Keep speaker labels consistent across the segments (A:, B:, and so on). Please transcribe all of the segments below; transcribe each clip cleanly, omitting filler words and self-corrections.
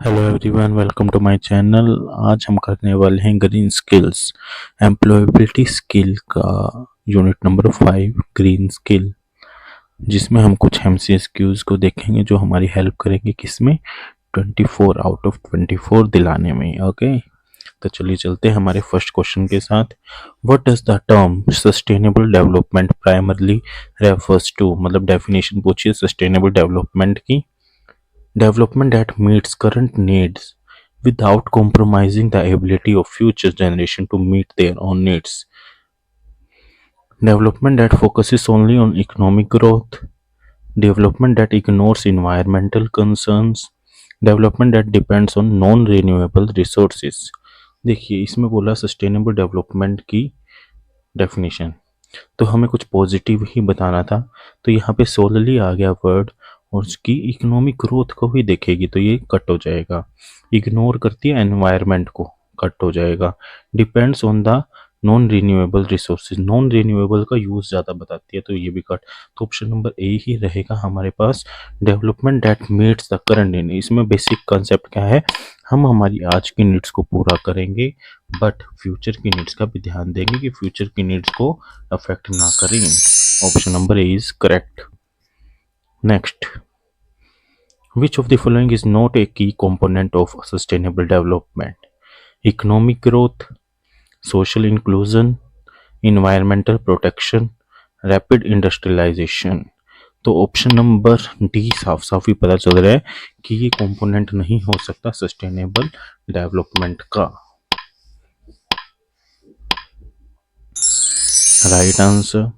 A: Hello everyone, welcome to my channel. आज हम करने वाले हैं ग्रीन स्किल्स एम्प्लॉयबिलिटी स्किल का यूनिट नंबर 5 ग्रीन स्किल, जिसमें हम कुछ एमसीक्यूज को देखेंगे जो हमारी हेल्प करेंगे किसमें 24 आउट ऑफ 24 दिलाने में। ओके, तो चलिए चलते हैं हमारे फर्स्ट क्वेश्चन के साथ। What does the term sustainable development primarily refers to, मतलब डेफिनेशन पूछिए सस्टेनेबल डेवलपमेंट की। Development that meets current needs without compromising the ability of future generation to meet their own needs. Development that focuses only on economic growth. Development that ignores environmental concerns. Development that depends on non-renewable resources. देखिए, इसमें बोला sustainable development की definition, तो हमें कुछ positive ही बताना था। तो यहाँ पे सोलली आ गया वर्ड, और उसकी इकोनॉमिक ग्रोथ को भी देखेगी तो ये कट हो जाएगा। इग्नोर करती है एनवायरनमेंट को, कट हो जाएगा। Depends on the non renewable resources, non renewable का यूज़ ज़्यादा बताती है तो ये भी कट। तो ऑप्शन नंबर ए ही रहेगा हमारे पास। Development that meets the current need, इसमें बेसिक कंसेप्ट क्या है, हम हमारी आज की नीड्स को पूरा करेंगे बट फ्यूचर की नीड्स का भी ध्यान देंगे कि फ्यूचर की नीड्स को अफेक्ट ना करें। Option number A is correct. Next, which of the following is not a key component of sustainable development? Economic growth, social inclusion, environmental protection, rapid industrialization। तो ऑप्शन नंबर डी साफ साफ ही पता चल रहा है कि ये कंपोनेंट नहीं हो सकता सस्टेनेबल डेवलपमेंट का। Right answer.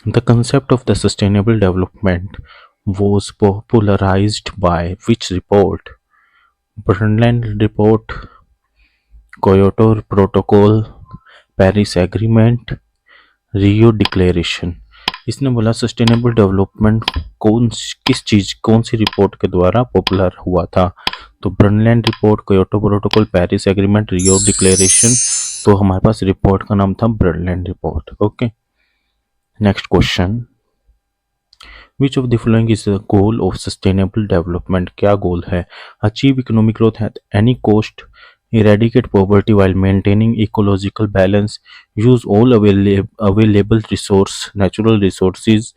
A: The concept of the sustainable development was popularized by which report? Brundtland Report, Kyoto Protocol, Paris agreement, Rio declaration. इसने बोला सस्टेनेबल डेवलपमेंट कौन सी रिपोर्ट के द्वारा पॉपुलर हुआ था। तो Brundtland report, Kyoto protocol, Paris agreement, Rio declaration. तो हमारे पास रिपोर्ट का नाम था Brundtland report. Okay, next question, which of the following is the goal of sustainable development? क्या गोल है? Achieve economic growth at any cost, eradicate poverty while maintaining ecological balance, use all available natural resources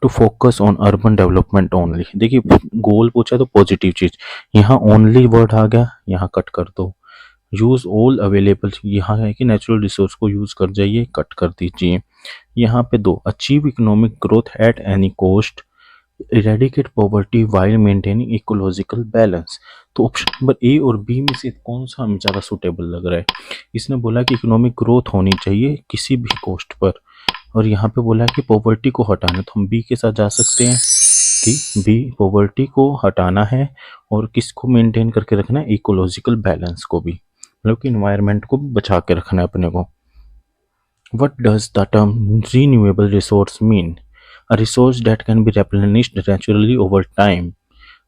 A: to focus on urban development only। देखिए, गोल पूछा तो positive चीज, यहाँ only word आ गया, यहाँ cut कर दो। यूज ऑल अवेलेबल, यहाँ है कि नेचुरल रिसोर्स को यूज कर जाइए, कट कर दीजिए। यहाँ पे दो, achieve economic growth at any cost, eradicate poverty while maintaining ecological balance. तो ऑप्शन नंबर ए और बी में से कौन सा हमें ज़्यादा सुटेबल लग रहा है? इसने बोला कि इकोनॉमिक ग्रोथ होनी चाहिए किसी भी कॉस्ट पर, और यहाँ पे बोला कि पॉवर्टी को हटाना, तो हम बी के साथ जा सकते हैं कि बी पॉवर्टी को हटाना है और किसको मेंटेन करके रखना है, इकोलॉजिकल बैलेंस को भी, मतलब कि इन्वायरमेंट को भी बचा के रखना है अपने को। What does the term renewable resource mean? A resource that can be replenished naturally over time.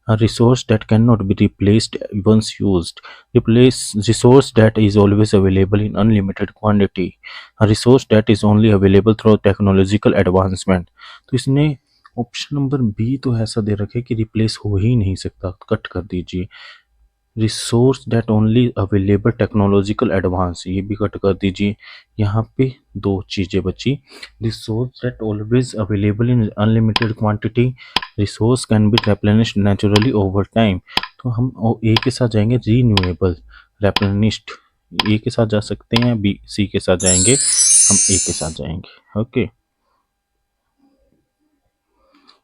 A: A resource that cannot be replaced once used. Replace resource that is always available in unlimited quantity. A resource that is only available through technological advancement. तो इसने option number B तो ऐसा दे रखे कि replace हो ही नहीं सकता, cut कर दीजिए। Resource that only available technological advance, ये भी कट कर दीजिए। यहाँ पे दो चीज़ें बची, resource that always available in unlimited quantity, resource can be replenished naturally over time. तो हम ए के साथ जाएंगे, रीन्यूएबल रेप्लेनिश्ड, ए के साथ जा सकते हैं, बी सी के साथ जाएंगे, हम ए के साथ जाएंगे। Okay,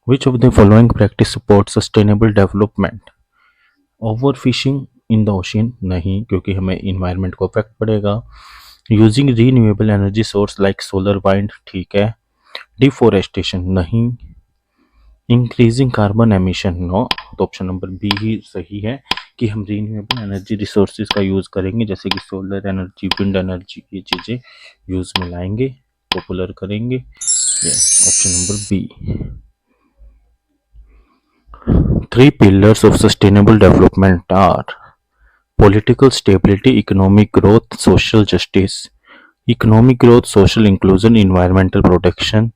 A: which of the following practice support sustainable development? Over fishing in the ocean, नहीं, क्योंकि हमें इन्वायरमेंट को अफेक्ट पड़ेगा। Using renewable energy source like solar wind, ठीक है। डिफोरेस्टेशन, नहीं। Increasing carbon emission, no. तो ऑप्शन नंबर बी ही सही है कि हम रीन्यूएबल एनर्जी रिसोर्सेज का यूज़ करेंगे, जैसे कि सोलर एनर्जी, विंड एनर्जी, ये चीज़ें यूज़ में लाएंगे, पॉपुलर करेंगे। Yes, option number B. Three pillars of sustainable development are political stability, economic growth, social justice. Economic growth, social inclusion, environmental protection.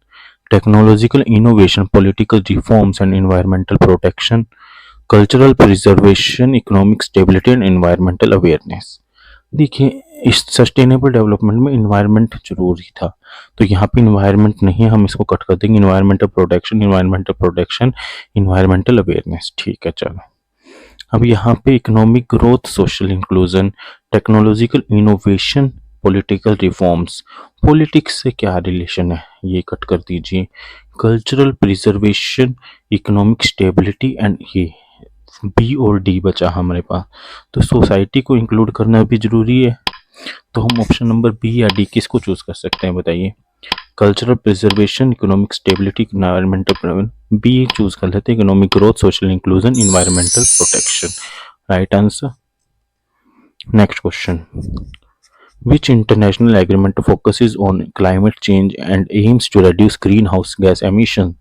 A: Technological innovation, political reforms and environmental protection. Cultural preservation, economic stability and environmental awareness. देखिए, इस sustainable development में environment जरूरी था, तो यहाँ पे environment नहीं है, हम इसको कट कर देंगे। Environmental protection, environmental protection, environmental awareness, ठीक है चलो। अब यहाँ पे economic growth, social inclusion, technological innovation, political reforms. Politics से क्या रिलेशन है, ये कट कर दीजिए। Cultural preservation, economic stability and ये बी और डी बचा हमारे पास, तो सोसाइटी को इंक्लूड करना भी जरूरी है। तो हम ऑप्शन नंबर बी या डी किसको चूज कर सकते हैं बताइए। Cultural preservation, economic stability, environmental, B choose कर लेते हैं, economic growth, social inclusion, environmental protection. Right answer. Next question, which international agreement focuses on climate change and aims to reduce greenhouse gas emissions?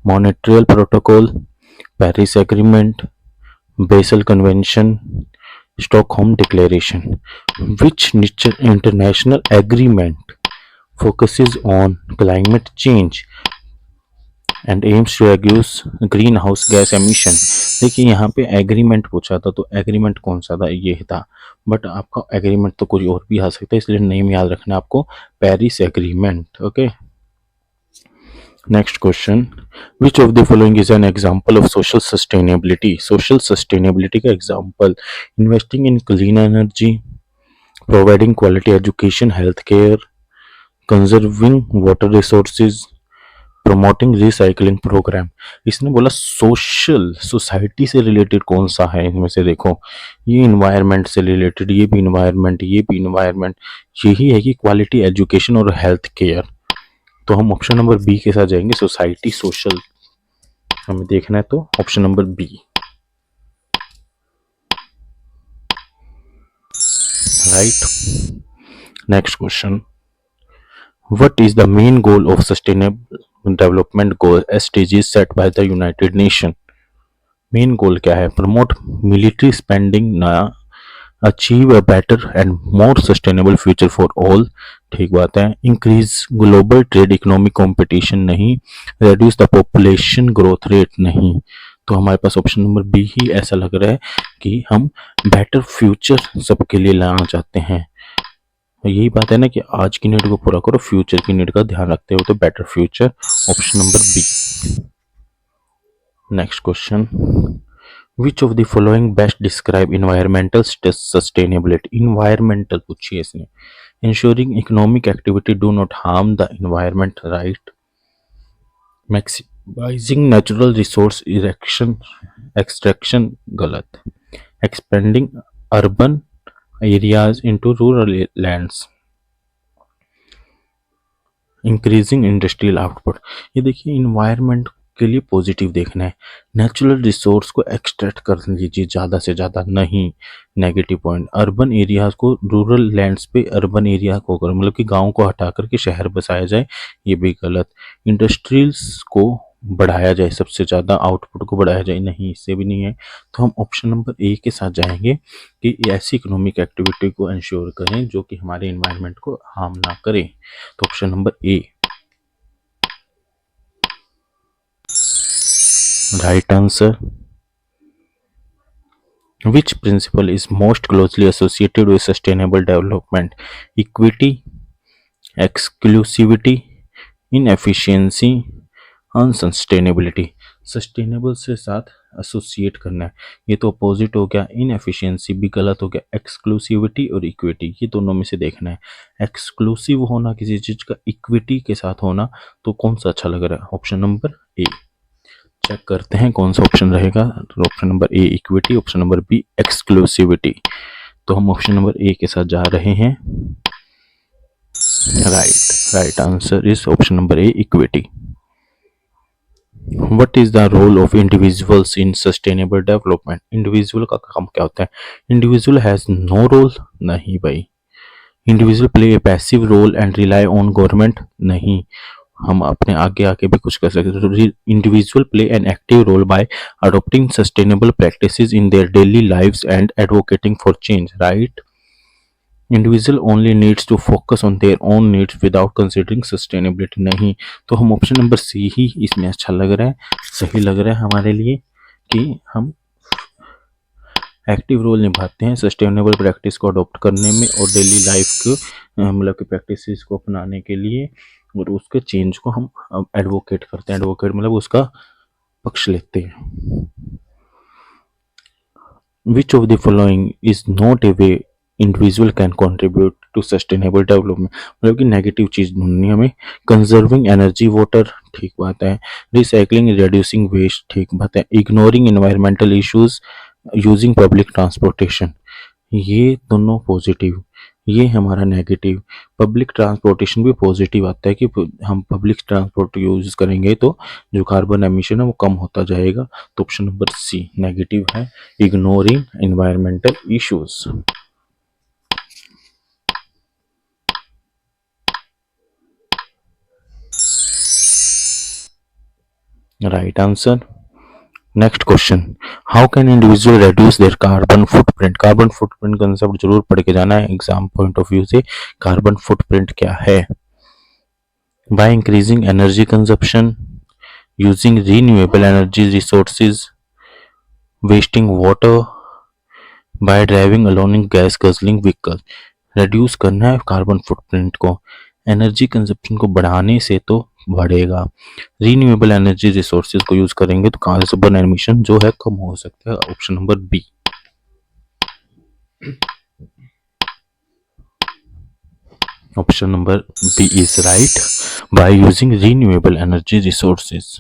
A: Montreal Protocol, Paris Agreement, Basel Convention, Stockholm Declaration. Which international agreement focuses on climate change and aims to reduce greenhouse gas emission? देखिए यहाँ पे agreement पूछा था, तो agreement कौन सा था, ये था, बट आपका एग्रीमेंट तो कोई और भी आ सकता है, इसलिए नेम याद रखना आपको, Paris agreement. Okay, next question, which of the following is an example of social sustainability? Social sustainability का example, investing in clean energy, providing quality education, health care, conserving water resources, promoting recycling program. इसने बोला social, society से related कौन सा है इनमें से, देखो ये इन्वायरमेंट से रिलेटेड, ये भी इन्वायरमेंट, ये भी इन्वायरमेंट, यही है कि क्वालिटी एजुकेशन और हेल्थ केयर। तो हम ऑप्शन नंबर बी के साथ जाएंगे, सोसाइटी सोशल हमें देखना है, तो option number B. Right. Next question, what is the main goal of sustainable development goal SDGs set by the United Nation? Main goal क्या है? प्रमोट मिलिट्री स्पेंडिंग, नया, achieve a better and more sustainable future for all, ठीक बात है, increase global trade, economic competition नहीं, reduce the population growth rate नहीं। तो हमारे पास ऑप्शन नंबर बी ही ऐसा लग रहा है कि हम बेटर फ्यूचर सबके लिए लाना चाहते हैं। यही बात है ना कि आज की नीड को पूरा करो, फ्यूचर की नीड का ध्यान रखते हो, तो better future, option number B. Next question, which of the following best describe environmental sustainability? Environmental पूछिए इसने, ensuring economic activity do not harm the environment, right, maximising natural resource extraction, गलत, expanding urban areas into rural lands, increasing industrial output. ये देखिए environment के लिए positive देखना है, natural resource को एक्सट्रैक्ट कर लीजिए ज़्यादा से ज़्यादा, नहीं नेगेटिव पॉइंट। अर्बन एरियाज को, रूरल लैंड्स पे अर्बन एरिया को करो, मतलब कि गांव को हटा करके शहर बसाया जाए, ये भी गलत। इंडस्ट्रीज को बढ़ाया जाए, सबसे ज़्यादा आउटपुट को बढ़ाया जाए, नहीं इससे भी नहीं है। तो हम ऑप्शन नंबर ए के साथ जाएंगे कि ऐसी इकोनॉमिक एक्टिविटी को इंश्योर करें जो कि हमारे इन्वायरमेंट को हार्म ना करे, तो option number A. Right answer. Which principle is most closely associated with sustainable development? Equity, exclusivity, inefficiency, unsustainability. Sustainable से साथ एसोसिएट करना है, ये तो अपोजिट हो गया, इनएफिशिएंसी भी गलत हो गया, एक्सक्लूसिविटी और इक्विटी ये दोनों में से देखना है। एक्सक्लूसिव होना किसी चीज का, इक्विटी के साथ होना, तो कौन सा अच्छा लग रहा है? ऑप्शन नंबर ए। चेक करते हैं कौन सा ऑप्शन रहेगा, option number A equity, option number B exclusivity. तो हम ऑप्शन नंबर ए के साथ जा रहे हैं, right answer is option number A equity. What is the role of individuals in sustainable development? Individual का काम क्या होता है? इंडिविजुअल हैज नो रोल, नहीं भाई। Individual play a passive role and rely on government, नहीं, हम अपने आगे आके भी कुछ कर सकते हैं। Individual play an active role by adopting sustainable practices in their daily lives and advocating for change, right. Individual only needs to focus on their own needs without considering sustainability, नहीं। तो हम ऑप्शन नंबर सी ही इसमें अच्छा लग रहा है, सही लग रहा है हमारे लिए कि हम एक्टिव रोल निभाते हैं सस्टेनेबल प्रैक्टिस को अडॉप्ट करने में और डेली लाइफ को मतलब कि प्रैक्टिसेस को अपनाने के लिए, और उसके चेंज को हम एडवोकेट करते हैं। एडवोकेट मतलब उसका पक्ष लेते हैं। Which of the following is not a way individual can contribute to sustainable development? मतलब कि नेगेटिव चीज ढूंढनी है हमें। कंजर्विंग एनर्जी वाटर, ठीक बात है। रिसाइकलिंग रिड्यूसिंग वेस्ट, ठीक बात है। Ignoring environmental issues, using public transportation, ये दोनों पॉजिटिव, ये हमारा नेगेटिव। पब्लिक ट्रांसपोर्टेशन भी पॉजिटिव आता है कि हम पब्लिक ट्रांसपोर्ट यूज करेंगे तो जो कार्बन एमिशन है वो कम होता जाएगा। तो ऑप्शन नंबर सी नेगेटिव है, ignoring environmental issues. Right answer. Next question, how can individual reduce their carbon footprint? Carbon footprint concept जरूर पढ़ के जाना है एग्जाम पॉइंट ऑफ व्यू से। कार्बन फुटप्रिंट क्या है? By increasing energy consumption, using renewable energy resources, wasting water, by driving alone in gas guzzling vehicle. Reduce करना है कार्बन फुटप्रिंट को, एनर्जी कंजप्शन को बढ़ाने से तो बढ़ेगा। रीन्यूएबल एनर्जी रिसोर्सेज को यूज करेंगे तो कार्बन एमिशन जो है कम हो सकता है। Option number B. Option number B is right, by using renewable energy resources.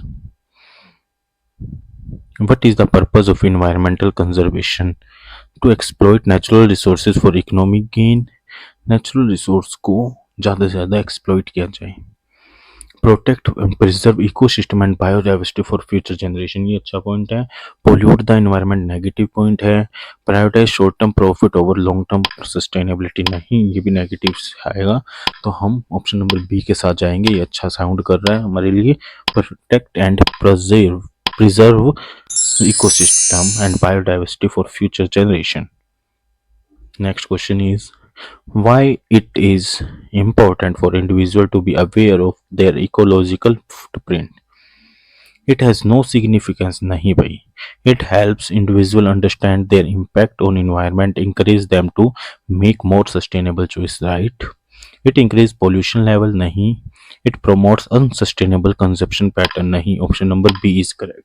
A: What is the purpose of environmental conservation? To exploit natural resources for economic gain, natural resource को ज़्यादा से ज़्यादा exploit किया जाए। Protect and preserve ecosystem and biodiversity for future generation, ये अच्छा point है। Pollute the environment, negative point है। Prioritise short term profit over long term sustainability, नहीं, ये भी नेगेटिव आएगा। तो हम ऑप्शन नंबर बी के साथ जाएंगे, ये अच्छा साउंड कर रहा है हमारे लिए। Protect and preserve ecosystem and biodiversity for future generation. Next question is, why it is important for individual to be aware of their ecological footprint? It has no significance, nahi bhai. It helps individual understand their impact on environment, encourage them to make more sustainable choice, right? It increase pollution level, nahi. It promotes unsustainable consumption pattern, nahi. Option number B is correct.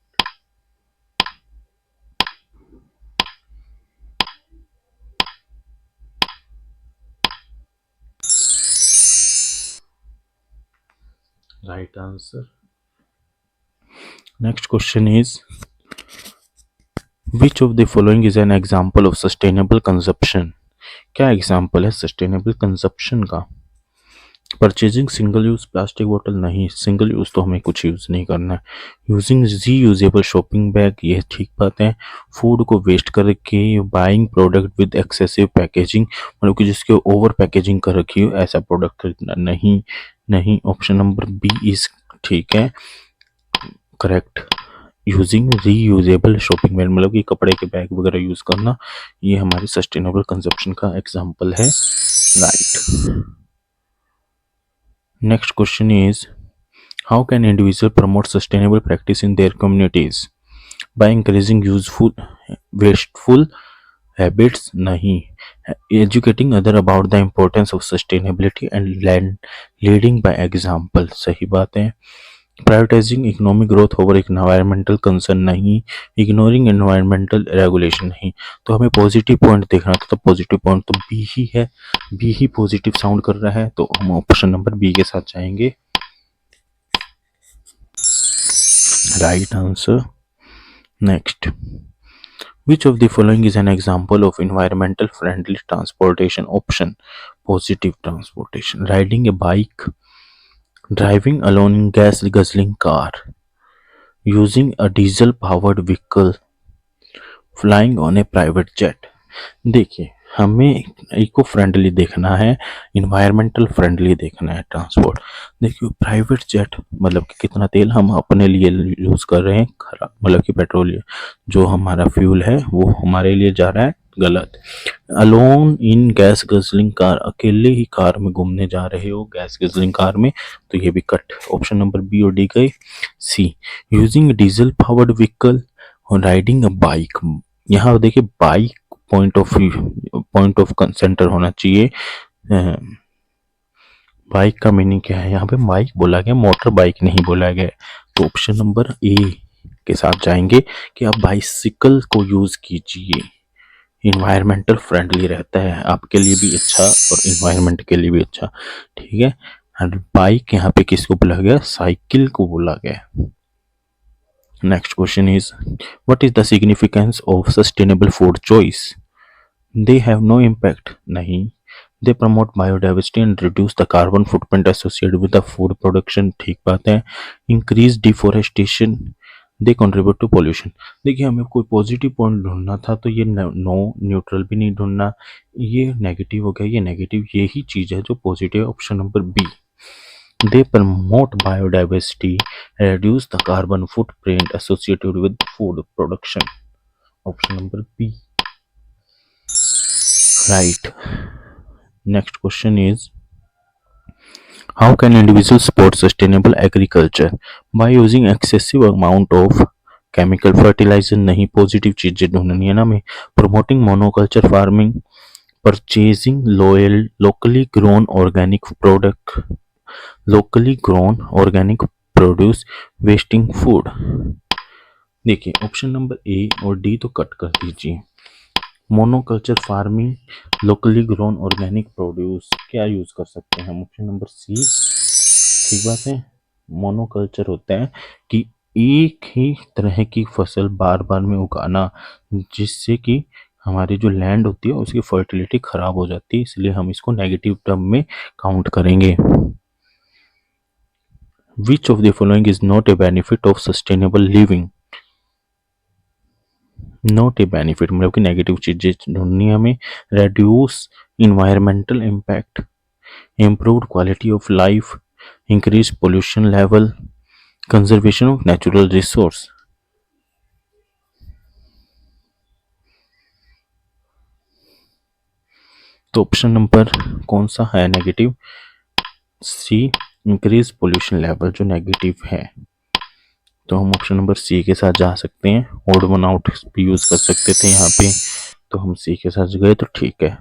A: Right answer. Next question is, which of the following is an example of sustainable consumption? क्या example है sustainable consumption का? Purchasing single use plastic बोतल, नहीं, single use तो हमें कुछ use नहीं करना है। यूजिंग री यूजेबल शॉपिंग बैग, ये ठीक बात है। फूड को वेस्ट करके buying product with excessive packaging, मतलब कि जिसके ओवर पैकेजिंग कर रखी हो ऐसा प्रोडक्ट खरीदना, नहीं नहीं। ऑप्शन नंबर बी इज ठीक है, correct. Using reusable shopping bag, मतलब कि कपड़े के बैग वगैरह यूज करना, ये हमारी सस्टेनेबल कंजप्शन का एग्जांपल है, right. Next question is, how can individual promote sustainable practice in their communities? By increasing useful wasteful habits, नहीं। Educating other about the importance of sustainability and land leading by example, सही बात है। Prioritizing economic growth over environmental concern, नहीं। Ignoring environmental regulation, नहीं। तो हमें positive point देखना था, तो पॉजिटिव पॉइंट तो बी ही है, बी ही पॉजिटिव साउंड कर रहा है, तो हम ऑप्शन नंबर बी के साथ जाएंगे, right answer. Next, which of the following is an example of environmental friendly transportation? Option, positive transportation, riding a bike, driving alone in gas guzzling car, using a diesel powered vehicle, flying on A private jet. देखिए, हमें eco friendly देखना है, environmental friendly देखना है transport. देखिए, private jet मतलब कि कितना तेल हम अपने लिए यूज़ कर रहे हैं, खराब, मतलब कि पेट्रोलियम जो हमारा फ्यूल है वो हमारे लिए जा रहा है गलत। Alone in gas guzzling car, अकेले ही कार में घूमने जा रहे हो गैस गजलिंग कार में, तो ये भी कट। ऑप्शन नंबर बी और डी गई। सी, यूजिंग डीजल पावर्ड व्हीकल और राइडिंग अ बाइक, यहाँ देखिए बाइक पॉइंट ऑफ सेंटर होना चाहिए। बाइक का मीनिंग क्या है, यहाँ पे बाइक बोला गया, मोटर बाइक नहीं बोला गया। तो ऑप्शन नंबर ए के साथ जाएंगे कि आप बाइसिकल को यूज कीजिए, इन्वायरमेंटल फ्रेंडली रहता है, आपके लिए भी अच्छा और इन्वायरमेंट के लिए भी अच्छा। ठीक है, एंड बाइक यहाँ पे किसको बोला गया, साइकिल को बोला गया। Next question is what is the significance of sustainable food choice. They have no impact, नहीं। They promote biodiversity and reduce the carbon footprint associated with the food production, ठीक बात है। Increase deforestation, they contribute to pollution. देखिए हमें कोई positive point ढूंढना था, तो ये नो न्यूट्रल भी नहीं ढूंढना, ये नेगेटिव हो गया, ये नेगेटिव, यही चीज है जो पॉजिटिव है, option number B. They promote biodiversity, reduce the carbon footprint associated with food production, option number B, right. Next question is how can individuals support sustainable agriculture by using excessive amount of chemical fertilizer, नहीं, positive चीजें ढूंढनी है ना हमें। promoting monoculture farming, purchasing locally grown organic product, locally grown organic produce, wasting food। देखिए option number ए और D तो cut कर दीजिए। Monoculture farming, locally grown organic produce, क्या यूज कर सकते हैं हम, ऑप्शन नंबर सी, ठीक बात है। मोनोकल्चर होता है कि एक ही तरह की फसल बार बार में उगाना, जिससे कि हमारी जो लैंड होती है उसकी फर्टिलिटी खराब हो जाती है, इसलिए हम इसको नेगेटिव टर्म में काउंट करेंगे। विच of the following is not a benefit of sustainable living, not a benefit मतलब कि नेगेटिव चीजें ढूंढनी है हमें। Reduce environmental impact, improve quality of life, increase pollution level, conservation of natural resource. तो option number कौन सा है नेगेटिव, सी, इंक्रीज पोल्यूशन लेवल जो नेगेटिव है। तो हम ऑप्शन नंबर सी के साथ जा सकते हैं, ओड वन आउट भी यूज कर सकते थे यहाँ पे, तो हम सी के साथ गए तो ठीक है।